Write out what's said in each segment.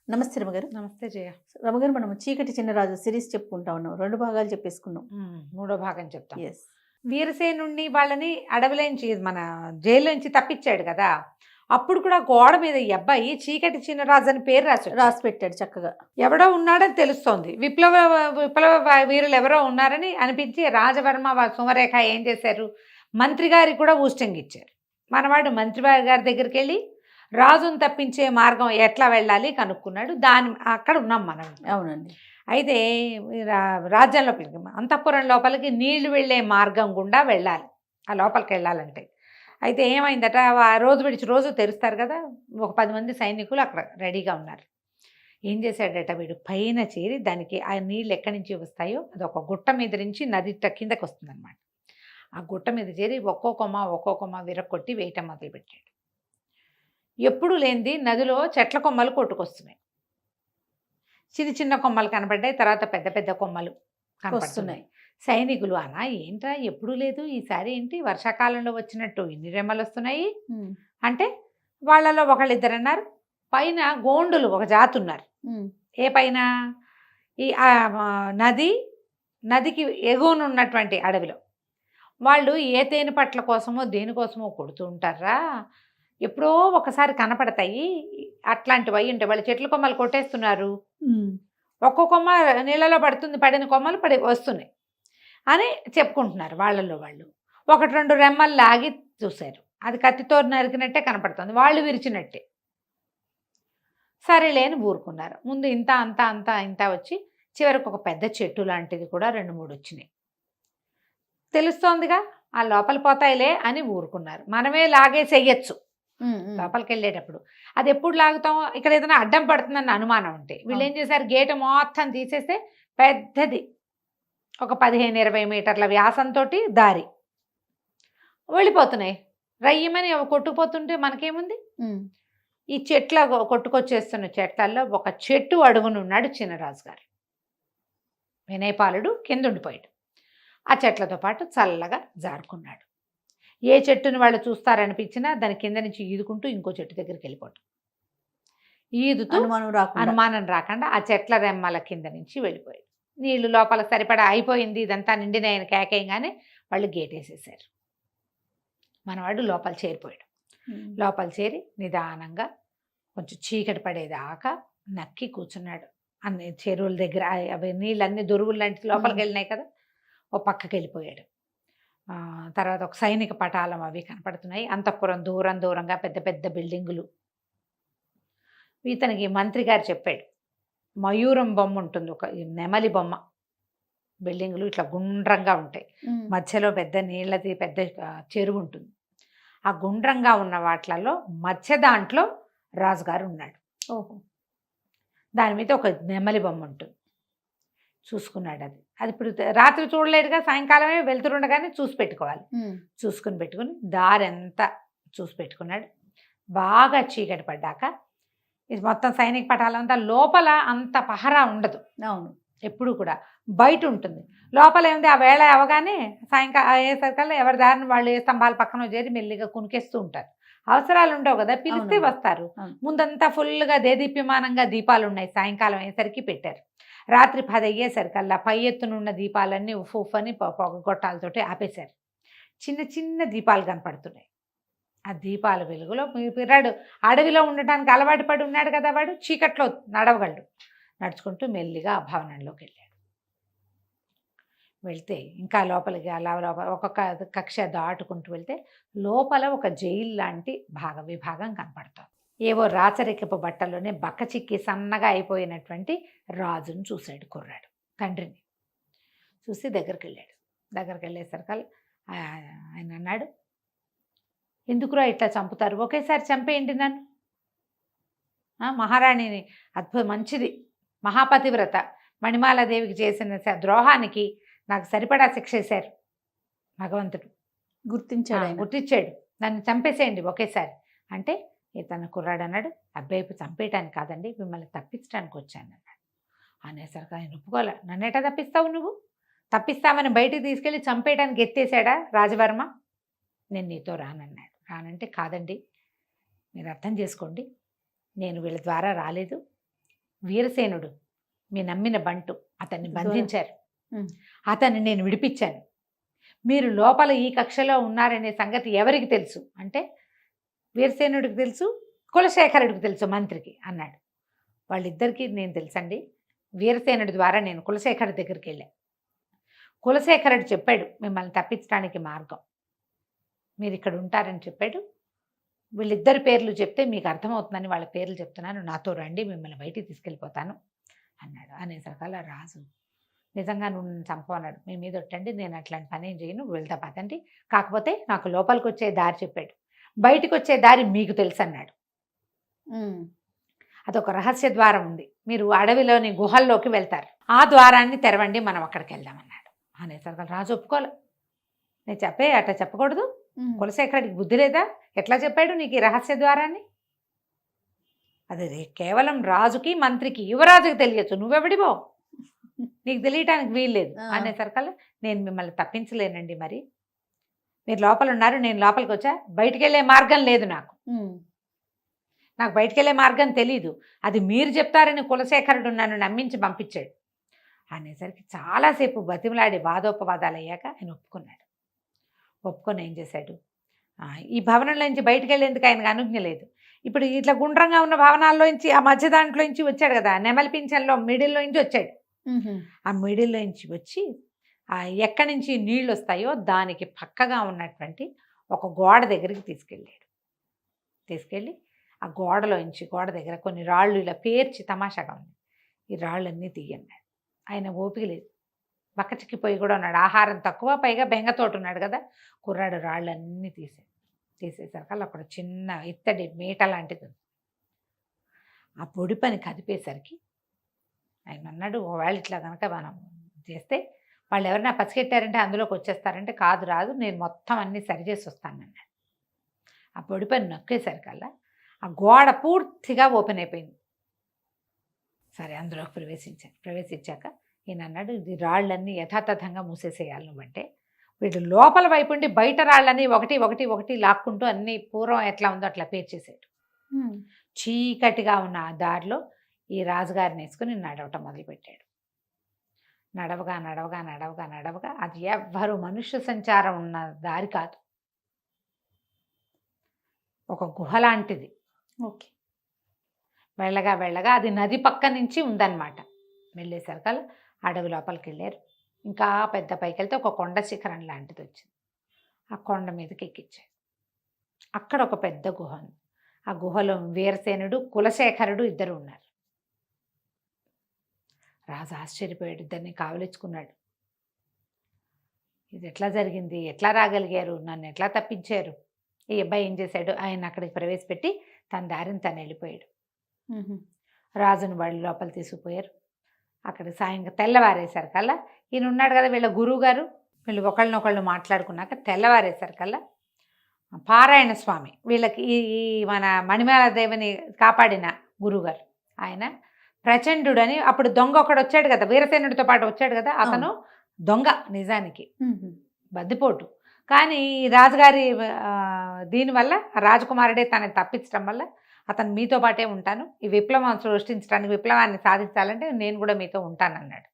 నమస్తే రమగారు. నమస్తే జయ. రమగారు, మనం 'చీకటి చిన్నరాజు' సిరీస్ చెప్పుకుంటా ఉన్నాం. 2 భాగాలు చెప్పేసుకున్నాం. మూడో భాగం చెప్తాం. యెస్. వీరసేనుణ్ణి వాళ్ళని అడవిలోంచి మన జైల్లోంచి తప్పించాడు కదా. అప్పుడు కూడా గోడ మీద ఈ అబ్బాయి చీకటి చిన్నరాజు అని పేరు రాసి పెట్టాడు చక్కగా. ఎవడో ఉన్నాడని తెలుస్తోంది. విప్లవ వీరులు ఎవరో ఉన్నారని అనిపించి రాజవర్మ సుమరేఖ ఏం చేశారు, మంత్రి గారికి కూడా ఊస్టంగి ఇచ్చారు. మనవాడు మంత్రి గారి దగ్గరికి వెళ్ళి రాజును తప్పించే మార్గం ఎట్లా వెళ్ళాలి కనుక్కున్నాడు. అక్కడ ఉన్నాం మనం. అవునండి. అయితే రాజ్యం లోపలికి, అంతఃపురం లోపలికి నీళ్లు వెళ్ళే మార్గం గుండా వెళ్ళాలి, ఆ లోపలికి వెళ్ళాలంటే. అయితే ఏమైందట, రోజు విడిచి రోజు తెరుస్తారు కదా, ఒక 10 మంది సైనికులు అక్కడ రెడీగా ఉన్నారు. ఏం చేశాడట వీడు, పైన చేరి దానికి ఆ నీళ్ళు ఎక్కడి నుంచి వస్తాయో అది ఒక గుట్ట మీద నుంచి నది కిందకి వస్తుందన్నమాట. ఆ గుట్ట మీద చేరి ఒక్కో కొమ్మ విరక్కొట్టి వేయటం మొదలుపెట్టాడు. ఎప్పుడు లేనిది నదిలో చెట్ల కొమ్మలు కొట్టుకొస్తున్నాయి. చిన్న చిన్న కొమ్మలు కనబడ్డాయి, తర్వాత పెద్ద పెద్ద కొమ్మలు కనపడుతున్నాయి. సైనికులు అనా ఏంట్రా ఎప్పుడు లేదు, ఈసారి ఏంటి వర్షాకాలంలో వచ్చినట్టు ఇన్ని రెమ్మలు వస్తున్నాయి అంటే, వాళ్ళలో ఒకళ్ళిద్దరు అన్నారు, పైన గోండులు ఒక జాతి ఉన్నారు. ఏ పైన, ఈ నదికి ఎగువనున్నటువంటి అడవిలో వాళ్ళు ఏ తేనె పట్ల కోసమో దేనికోసమో కొడుతూ ఉంటారా, ఎప్పుడో ఒకసారి కనపడతాయి, అట్లాంటివి అయి ఉంటాయి. వాళ్ళు చెట్ల కొమ్మలు కొట్టేస్తున్నారు, ఒక్కో కొమ్మ నీళ్ళలో పడిన కొమ్మలు వస్తున్నాయి అని చెప్పుకుంటున్నారు వాళ్ళల్లో వాళ్ళు. 1-2 రెమ్మలు లాగి చూశారు, అది కత్తితో నరికినట్టే కనపడుతుంది, వాళ్ళు విరిచినట్టే. సరేలే అని ఊరుకున్నారు. ముందు ఇంత వచ్చి చివరికి ఒక పెద్ద చెట్టు లాంటిది కూడా 2-3 వచ్చినాయి. తెలుస్తోందిగా ఆ లోపల పోతాయిలే అని ఊరుకున్నారు. మనమే లాగేసేయచ్చు లోపలికి వెళ్ళేటప్పుడు. అది ఎప్పుడు లాగుతాం, ఇక్కడ ఏదైనా అడ్డం పడుతుందన్న అనుమానం ఉంటే. వీళ్ళు ఏం చేశారు, గేటు మొత్తం తీసేస్తే పెద్దది ఒక 15-20 మీటర్ల వ్యాసంతో దారి వెళ్ళిపోతున్నాయి. రయ్యమని కొట్టుకుపోతుంటే మనకేముంది. ఈ చెట్ల కొట్టుకొచ్చేస్తున్న చెట్లల్లో ఒక చెట్టు అడుగునున్నాడు చిన్నరాజు గారు. వినయపాలుడు కింద ఉండిపోయాడు. ఆ చెట్లతో పాటు చల్లగా జారుకున్నాడు. ఏ చెట్టుని వాళ్ళు చూస్తారనిపించినా దాని కింద నుంచి ఈదుకుంటూ ఇంకో చెట్టు దగ్గరికి వెళ్ళిపోవటం. ఈదుతూ అనుమానం రాకుండా ఆ చెట్ల రెమ్మల కింద నుంచి వెళ్ళిపోయాడు. నీళ్లు లోపల సరిపడా అయిపోయింది, ఇదంతా నిండిన కేకేయంగానే వాళ్ళు గేటేసేసారు. మనవాడు లోపల చేరిపోయాడు. లోపల చేరి నిదానంగా కొంచెం చీకటి పడేదాకా నక్కి కూర్చున్నాడు. అన్ని చెరువుల దగ్గర అవి నీళ్ళన్నీ దొరువులు లాంటి లోపలికి వెళ్ళినాయి కదా, ఓ పక్కకి వెళ్ళిపోయాడు. తర్వాత ఒక సైనిక పటాలం అవి కనపడుతున్నాయి. అంతఃపురం దూరంగా పెద్ద పెద్ద బిల్డింగులు. ఇతనికి మంత్రి గారు చెప్పాడు, మయూరం బొమ్మ ఉంటుంది, ఒక నెమలి బొమ్మ. బిల్డింగులు ఇట్లా గుండ్రంగా ఉంటాయి, మధ్యలో పెద్ద నీళ్ళది పెద్ద చెరువు ఉంటుంది. ఆ గుండ్రంగా ఉన్న వాటిలలో మధ్య దాంట్లో రాజుగారు ఉన్నాడు. దాని మీద ఒక నెమలి బొమ్మ ఉంటుంది. చూసుకున్నాడు. అది ఇప్పుడు రాత్రి చూడలేడుగా, సాయంకాలమే వెళ్తుండగానే చూసి పెట్టుకోవాలి. పెట్టుకుని దారంతా చూసి పెట్టుకున్నాడు. బాగా చీకటి పడ్డాక ఇది మొత్తం సైనిక పటాలంతా లోపల అంత పహరా ఉండదు. అవును, ఎప్పుడు కూడా బయట ఉంటుంది. లోపల ఏముంది, ఆ వేళ అవగానే సాయంకాలం అయ్యేసరికల్లా ఎవరి దారిని వాళ్ళు ఏ స్తంభాల పక్కన చేరి మెల్లిగా కునికేస్తూ ఉంటారు. అవసరాలు ఉండవు కదా, పిలిస్తే వస్తారు. ముందంతా ఫుల్గా దేదీప్యమానంగా దీపాలు ఉన్నాయి. సాయంకాలం అయ్యేసరికి పెట్టారు. రాత్రి 10 అయ్యేసరికల్లా పై ఎత్తునున్న దీపాలన్నీ ఉఫ్ అని పొగగొట్టాలతోటి ఆపేశారు. చిన్న చిన్న దీపాలు కనపడుతున్నాయి. ఆ దీపాల వెలుగులో పిర్రాడు అడవిలో ఉండటానికి అలవాటు పడి ఉన్నాడు కదా, వాడు చీకట్లో నడవగలడు. నడుచుకుంటూ మెల్లిగా ఆ భవనంలోకి వెళ్ళాడు. వెళ్తే ఇంకా లోపలికి అలా ఒక్కొక్క కక్ష దాటుకుంటూ వెళ్తే లోపల ఒక జైలు లాంటి విభాగం కనపడుతుంది. ఏవో రాచరికపు బట్టల్లోనే బక్క చిక్కి సన్నగా అయిపోయినటువంటి రాజును చూశాడు కుర్రాడు. తండ్రిని చూసి దగ్గరికి వెళ్ళేసరికి ఆయన అన్నాడు, ఎందుకురా ఇట్లా చంపుతారు, ఒకేసారి చంపేయండి నన్ను. మహారాణిని మంచిది, మహాపతివ్రత మణిమాలాదేవికి చేసిన ద్రోహానికి నాకు సరిపడా శిక్ష వేశారు భగవంతుడు. గుర్తించాడు, నన్ను చంపేసేయండి ఒకేసారి అంటే. తన కుర్రాడు అన్నాడు, అబ్బాయి చంపేయటానికి కాదండి, మిమ్మల్ని తప్పించడానికి వచ్చాను అన్నాడు. అనేసరికి ఆయన ఒప్పుకోలే. నన్నేటా తప్పిస్తావు, నువ్వు తప్పిస్తామని బయటికి తీసుకెళ్ళి చంపేయడానికి ఎత్తేసాడా రాజవర్మ. నేను నీతో రానన్నాడు. రానంటే కాదండి, మీరు అర్థం చేసుకోండి, నేను వీళ్ళ ద్వారా రాలేదు, వీరసేనుడు మీ నమ్మిన బంటు అతన్ని బంధించారు. ఉమ్. అతన్ని నేను విడిపించాను. మీరు లోపల ఈ కక్షలో ఉన్నారనే సంగతి ఎవరికి తెలుసు అంటే వీరసేనుడికి తెలుసు, కులశేఖరుడికి తెలుసు, మంత్రికి అన్నాడు. వాళ్ళిద్దరికీ నేను తెలుసండి. వీరసేనుడి ద్వారా నేను కులశేఖరుడి దగ్గరికి వెళ్ళా. కులశేఖరుడు చెప్పాడు మిమ్మల్ని తప్పించడానికి మార్గం, మీరు ఇక్కడ ఉంటారని చెప్పాడు. వీళ్ళిద్దరి పేర్లు చెప్తే మీకు అర్థమవుతుందని వాళ్ళ పేర్లు చెప్తున్నాను, నాతో రండి, మిమ్మల్ని బయటికి తీసుకెళ్ళిపోతాను అన్నాడు. అనేసరికల్లా రాజు నిజంగా నువ్వు నన్ను చంపన్నాడు, మీ మీద ఒట్టండి, నేను అట్లాంటి పని ఏం చేయను, వెళ్తా పదండి. కాకపోతే నాకు లోపలికి వచ్చే దారి చెప్పాడు, బయటికి వచ్చే దారి మీకు తెలుసు అన్నాడు. అదొక రహస్య ద్వారం ఉంది, మీరు అడవిలోని గుహల్లోకి వెళ్తారు, ఆ ద్వారాన్ని తెరవండి, మనం అక్కడికి వెళ్దామన్నాడు. అనేసరికి రాజు ఒప్పుకోలే. నేను అట్లా చెప్పకూడదు, కులశేఖరుడికి బుద్ధి లేదా, ఎట్లా చెప్పాడు నీకు ఈ రహస్య ద్వారాన్ని? అది కేవలం రాజుకి మంత్రికి యువరాజుకి తెలియచ్చు, నువ్వెవడివో నీకు తెలియటానికి వీల్లేదు. అనేసరికల్లా నేను మిమ్మల్ని తప్పించలేనండి, మరి మీరు లోపల ఉన్నారు, నేను లోపలికి వచ్చా, బయటికి వెళ్ళే మార్గం లేదు, నాకు బయటికి వెళ్ళే మార్గం తెలీదు, అది మీరు చెప్తారని కులశేఖరుడు నన్ను నమ్మించి పంపించాడు. అనేసరికి చాలాసేపు బతిమలాడి వాదోపవాదాలు అయ్యాక ఆయన ఒప్పుకున్నాడు. ఒప్పుకొని ఏం చేశాడు, ఈ భవనంలోంచి బయటికి వెళ్ళేందుకు ఆయనకు అనుజ్ఞ లేదు. ఇప్పుడు ఇట్లా గుండ్రంగా ఉన్న భవనాల్లోంచి ఆ మధ్య దాంట్లోంచి వచ్చాడు కదా, నెమలి పింఛన్లో మిడిల్లో నుంచి వచ్చాడు. ఆ మిడిల్లో నుంచి వచ్చి ఎక్కడి నుంచి నీళ్ళు వస్తాయో దానికి పక్కగా ఉన్నటువంటి ఒక గోడ దగ్గరికి తీసుకెళ్ళి ఆ గోడ దగ్గర కొన్ని రాళ్ళు ఇలా పేర్చి తమాషాగా ఉంది, ఈ రాళ్ళన్నీ తీయన్నాడు. ఆయన ఓపిక లేదు, బక్కచిక్కిపోయి కూడా ఉన్నాడు, ఆహారం తక్కువ, పైగా బెంగతోటి ఉన్నాడు కదా. కుర్రాడు రాళ్ళన్నీ తీసేసరికి అక్కడ చిన్న ఇత్తడి మీట లాంటిది ఉంది. ఆ పొడి పని కదిపేసరికి ఆయన అన్నాడు, ఒకవేళ ఇట్లా కనుక మనం చేస్తే వాళ్ళు ఎవరైనా పసిగెట్టారంటే అందులోకి వచ్చేస్తారంటే, కాదు రాదు, నేను మొత్తం అన్నీ సరిచేసి వస్తానన్నాడు. ఆ పొడి పని నొక్కేసరికల్లా ఆ గోడ పూర్తిగా ఓపెన్ అయిపోయింది. సరే అందులోకి ప్రవేశించాక ఈయన అన్నాడు, ఇది రాళ్ళన్నీ యథాతథంగా మూసేసేయాలి నువ్వంటే. వీడు లోపల వైపు ఉండి బయట రాళ్ళన్నీ ఒకటి లాక్కుంటూ అన్నీ పూర్వం ఎట్లా ఉందో అట్లా పేర్చేసాడు. చీకటిగా ఉన్న ఆ దారిలో ఈ రాజుగారిని వేసుకుని నడవటం మొదలుపెట్టాడు. నడవగా అది ఎవ్వరు మనుష్య సంచారం ఉన్న దారి కాదు, ఒక గుహ లాంటిది. ఓకే, వెళ్ళగా అది నది పక్క నుంచి ఉందన్నమాట. వెళ్ళేసరికల్లా అడవి లోపలికి వెళ్ళారు. ఇంకా పెద్ద పైకి వెళ్తే ఒక కొండ శిఖరం లాంటిది వచ్చింది. ఆ కొండ మీదకి ఎక్కించారు. అక్కడ ఒక పెద్ద గుహ ఉంది. ఆ గుహలో వీరసేనుడు, కులశేఖరుడు ఇద్దరు ఉన్నారు. రాజు ఆశ్చర్యపోయాడు, ఇద్దరిని కావలించుకున్నాడు. ఇది ఎట్లా జరిగింది, ఎట్లా రాగలిగారు, నన్ను ఎట్లా తప్పించారు? ఈ అబ్బాయి ఏం చేశాడు, ఆయన అక్కడికి ప్రవేశపెట్టి తన దారిని తను వెళ్ళిపోయాడు. రాజును వాళ్ళు లోపల తీసుకుపోయారు. అక్కడ తెల్లవారేసరికల్లా ఈయన ఉన్నాడు కదా, వీళ్ళ గురువు గారు, వీళ్ళు ఒకళ్ళనొకళ్ళు మాట్లాడుకున్నాక తెల్లవారేసరికల్లా పారాయణ స్వామి, వీళ్ళకి ఈ మన మణిమాలాదేవిని కాపాడిన గురువుగారు, ఆయన ప్రచండుడని, అప్పుడు దొంగ ఒకడు వచ్చాడు కదా, వీరసేనుడితో పాటు వచ్చాడు కదా, అతను దొంగ నిజానికి, బద్దిపోటు. కానీ రాజుగారి దీనివల్ల రాజకుమారుడే తనని తప్పించడం వల్ల అతను మీతో పాటే ఉంటాను, ఈ విప్లవం సృష్టించడానికి, విప్లవాన్ని సాధించాలంటే నేను కూడా మీతో ఉంటానన్నాడు.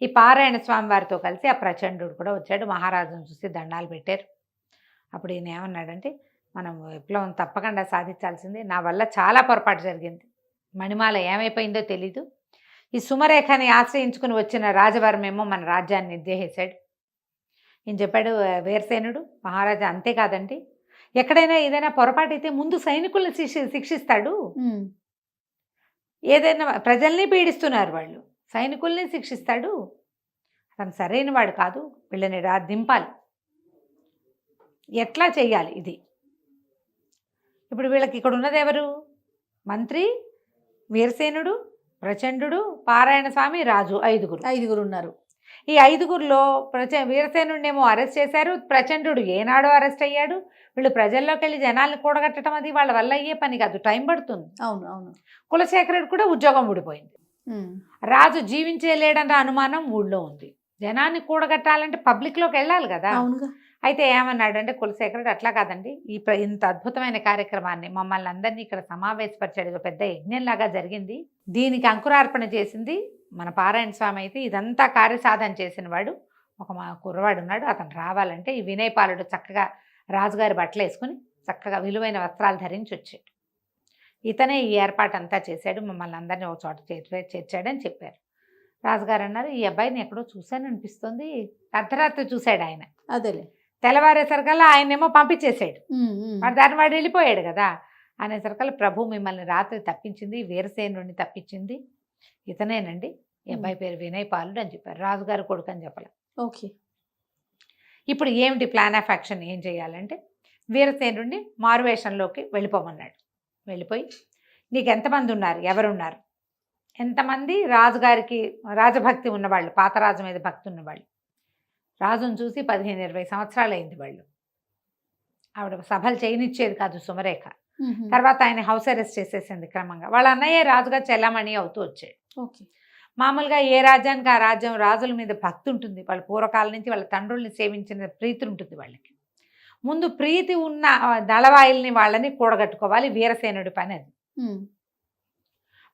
ఈ పారాయణ స్వామి వారితో కలిసి ఆ ప్రచండు కూడా వచ్చాడు. మహారాజును చూసి దండాలు పెట్టారు. అప్పుడు ఈయన ఏమన్నాడంటే, మనం విప్లవం తప్పకుండా సాధించాల్సిందే, నా వల్ల చాలా పొరపాటు జరిగింది, మణిమాల ఏమైపోయిందో తెలీదు, ఈ సుమరేఖని ఆశ్రయించుకుని వచ్చిన రాజవర్మేమో మన రాజ్యాన్ని నిర్దేశించాడు. ఈయన చెప్పాడు వీరసేనుడు, మహారాజా అంతేకాదండి, ఎక్కడైనా ఏదైనా పొరపాటు అయితే ముందు సైనికుల్ని శిక్షిస్తాడు, ఏదైనా ప్రజల్ని పీడిస్తున్నారు వాళ్ళు, సైనికుల్ని శిక్షిస్తాడు, అతను సరైన వాడు కాదు, వీళ్ళని దింపాలి, ఎట్లా చెయ్యాలి ఇది? ఇప్పుడు వీళ్ళకి ఇక్కడ ఉన్నది ఎవరు? మంత్రి, వీరసేనుడు, ప్రచండు, పారాయణ స్వామి, రాజు, ఐదుగురు ఉన్నారు. ఈ ఐదుగురిలో వీరసేనుడినేమో అరెస్ట్ చేశారు, ప్రచండు ఏనాడో అరెస్ట్ అయ్యాడు. వీళ్ళు ప్రజల్లోకి వెళ్ళి జనాల్ని కూడగట్టడం అది వాళ్ళ వల్ల అయ్యే పని కాదు, టైం పడుతుంది. అవును. కులశేఖరుడు కూడా ఉద్యోగం ఊడిపోయింది. రాజు జీవించేలేడన్న అనుమానం ఊళ్ళో ఉంది. జనాన్ని కూడగట్టాలంటే పబ్లిక్లోకి వెళ్ళాలి కదా, అయితే ఏమన్నాడు అంటే కులశేఖరుడు, అట్లా కాదండి, ఇంత అద్భుతమైన కార్యక్రమాన్ని మమ్మల్ని అందరినీ ఇక్కడ సమావేశపరిచాడు, పెద్ద యజ్ఞంలాగా జరిగింది, దీనికి అంకురార్పణ చేసింది మన పారాయణ స్వామి అయితే, ఇదంతా కార్యసాధన చేసిన వాడు ఒక మా కుర్రవాడు ఉన్నాడు, అతను రావాలంటే ఈ వినయపాలుడు చక్కగా రాజుగారి బట్టలు వేసుకుని చక్కగా విలువైన వస్త్రాలు ధరించి వచ్చాడు, ఇతనే ఈ ఏర్పాటు అంతా చేశాడు, మమ్మల్ని అందరినీ ఒక చోట చేర్చాడని చెప్పారు. రాజుగారు అన్నారు, ఈ అబ్బాయిని ఎక్కడో చూశాను అనిపిస్తుంది, అర్ధరాత్రి చూశాడు ఆయన, అదేలే తెల్లవారేసరికల్లా ఆయనేమో పంపించేశాడు, దాన్ని వాడు వెళ్ళిపోయాడు కదా అనేసరికల్లా ప్రభు మిమ్మల్ని రాత్రి తప్పించింది, వీరసేనుడిని తప్పించింది ఇతనేనండి, ఈ అబ్బాయి పేరు వినయపాలుడు అని చెప్పారు. రాజుగారు కొడుకు అని చెప్పలే. ఓకే, ఇప్పుడు ఏమిటి ప్లాన్ ఆఫ్ యాక్షన్, ఏం చేయాలంటే వీరసేనుడిని మారువేషంలోకి వెళ్ళిపోమన్నాడు. వెళ్ళిపోయి నీకు ఎంతమంది ఉన్నారు, ఎవరున్నారు, ఎంతమంది రాజుగారికి రాజభక్తి ఉన్నవాళ్ళు, పాత రాజు మీద భక్తి ఉన్నవాళ్ళు, రాజును చూసి 15-20 సంవత్సరాలు అయింది వాళ్ళు, ఆవిడ సభలు చేయనిచ్చేది కాదు సుమరేఖ. తర్వాత ఆయన హౌస్ అరెస్ట్ చేసేసింది క్రమంగా. వాళ్ళ అన్నయ్య రాజుగా చెల్లమణి అవుతూ వచ్చాడు. ఓకే, మామూలుగా ఏ రాజ్యానికి ఆ రాజ్యం రాజుల మీద భక్తి ఉంటుంది, వాళ్ళ పూర్వకాలం నుంచి వాళ్ళ తండ్రుల్ని సేవించిన ప్రీతి ఉంటుంది వాళ్ళకి. ముందు ప్రీతి ఉన్న దళవాయిల్ని వాళ్ళని కూడగట్టుకోవాలి, వీరసేనుడి పని అది.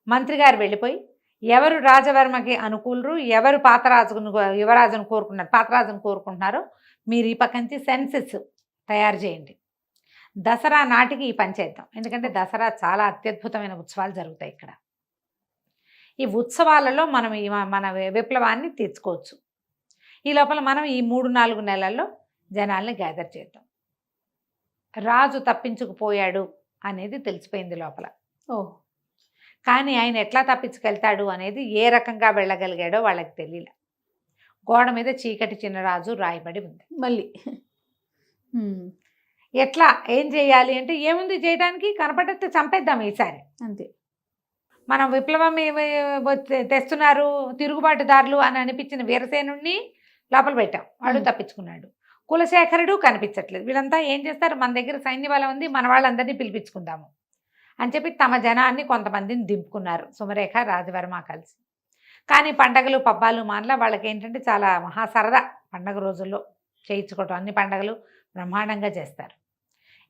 మంత్రి గారు వెళ్ళిపోయి ఎవరు రాజవర్మకి అనుకూలరు, ఎవరు యువరాజును కోరుకున్నారు, పాతరాజును కోరుకుంటున్నారో మీరు ఈ పక్క నుంచి సెన్సెస్ తయారు చేయండి, దసరా నాటికి ఈ పని చేద్దాం, ఎందుకంటే దసరా చాలా అత్యద్భుతమైన ఉత్సవాలు జరుగుతాయి ఇక్కడ, ఈ ఉత్సవాలలో మనం మన విప్లవాన్ని తీర్చుకోవచ్చు, ఈ లోపల మనం ఈ 3-4 నెలల్లో జనాల్ని గ్యాదర్ చేద్దాం. రాజు తప్పించుకుపోయాడు అనేది తెలిసిపోయింది లోపల. కానీ ఆయన ఎట్లా తప్పించుకెళ్తాడు అనేది, ఏ రకంగా వెళ్ళగలిగాడో వాళ్ళకి తెలియలే. గోడ మీద చీకటి చిన్నరాజు రాయబడి ఉంది. మళ్ళీ ఎట్లా ఏం చేయాలి అంటే, ఏముంది చేయడానికి, కనపడితే చంపేద్దాం ఈసారి అంతే. మనం విప్లవం తెస్తున్నారు తిరుగుబాటుదారులు అని అనిపించిన వీరసేనుడిని లోపల పెట్టాం, వాడు తప్పించుకున్నాడు. కులశేఖరుడు కనిపించట్లేదు. వీళ్ళంతా ఏం చేస్తారు, మన దగ్గర సైన్య బలం ఉంది, మన వాళ్ళందరినీ పిలిపించుకుందాము అని చెప్పి తమ జనాన్ని కొంతమందిని దింపుకున్నారు సుమరేఖ రాజవర్మ కలిసి. కానీ పండగలు పబ్బాలు మానలా వాళ్ళకి ఏంటంటే చాలా మహా సరదా, పండగ రోజుల్లో చేయించుకోవటం, అన్ని పండగలు బ్రహ్మాండంగా చేస్తారు.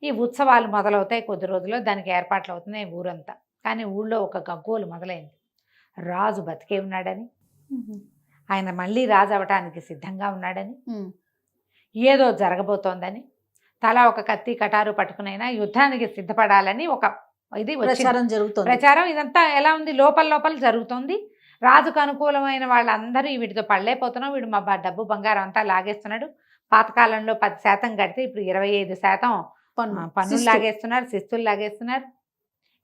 ఈ ఉత్సవాలు మొదలవుతాయి కొద్ది రోజుల్లో, దానికి ఏర్పాట్లు అవుతున్నాయి ఊరంతా. కానీ ఊళ్ళో ఒక గగ్గోలు మొదలైంది, రాజు బతికే ఉన్నాడని, ఆయన మళ్ళీ రాజు అవటానికి సిద్ధంగా ఉన్నాడని, ఏదో జరగబోతోందని, తలా ఒక కత్తి కటారు పట్టుకునైనా యుద్ధానికి సిద్ధపడాలని ఒక ఇది ప్రచారం జరుగుతుంది. ప్రచారం ఇదంతా ఎలా ఉంది, లోపల జరుగుతుంది. రాజుకు అనుకూలమైన వాళ్ళందరూ వీటితో పడలేకపోతున్నాం, వీడు మా డబ్బు బంగారం అంతా లాగేస్తున్నాడు, పాతకాలంలో 10% కడితే ఇప్పుడు 25% పన్నులు లాగేస్తున్నారు, శిస్తులు లాగేస్తున్నారు,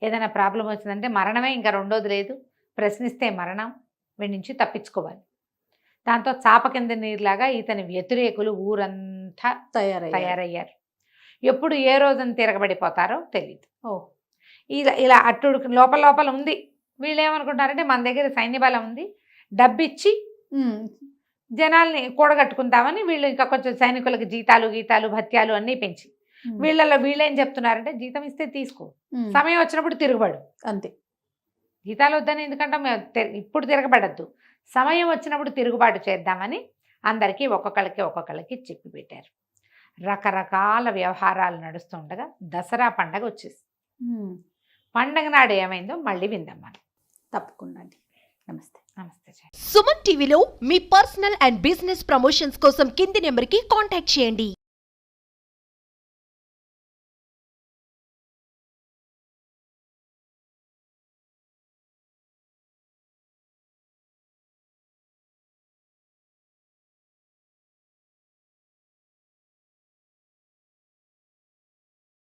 ఏదైనా ప్రాబ్లం వచ్చిందంటే మరణమే, ఇంకా రెండోది లేదు, ప్రశ్నిస్తే మరణం, వీడి నుంచి తప్పించుకోవాలి. దాంతో చాప కింద నీరులాగా ఇతని వ్యతిరేకులు ఊరంతా తయారయ్యారు. ఎప్పుడు ఏ రోజున తిరగబడిపోతారో తెలియదు. ఇలా అట్టుడు లోపల ఉంది. వీళ్ళు ఏమనుకుంటారంటే మన దగ్గర సైన్య బలం ఉంది, డబ్బిచ్చి జనాల్ని కూడగట్టుకుంటామని వీళ్ళు ఇంకా కొంచెం సైనికులకి జీతాలు భత్యాలు అన్నీ పెంచి, వీళ్ళేం చెప్తున్నారంటే జీతం ఇస్తే తీసుకో, సమయం వచ్చినప్పుడు తిరగబడు అంతే. జీతాలు వద్దని ఎందుకంటే ఇప్పుడు తిరగబడద్దు, సమయం వచ్చినప్పుడు తిరుగుబాటు చేద్దామని అందరికీ ఒక్కొక్కరికి చెప్పి పెట్టారు. రకరకాల వ్యవహారాలు నడుస్తుండగా దసరా పండగ వచ్చేసి, పండగ నాడు ఏమైందో మళ్ళీ విందాం మనం. తప్పకుండా అండి. నమస్తే. సుమన్ టీవీలో మీ పర్సనల్ అండ్ బిజినెస్ ప్రమోషన్స్ కోసం కింది నెంబర్కి కాంటాక్ట్ చేయండి.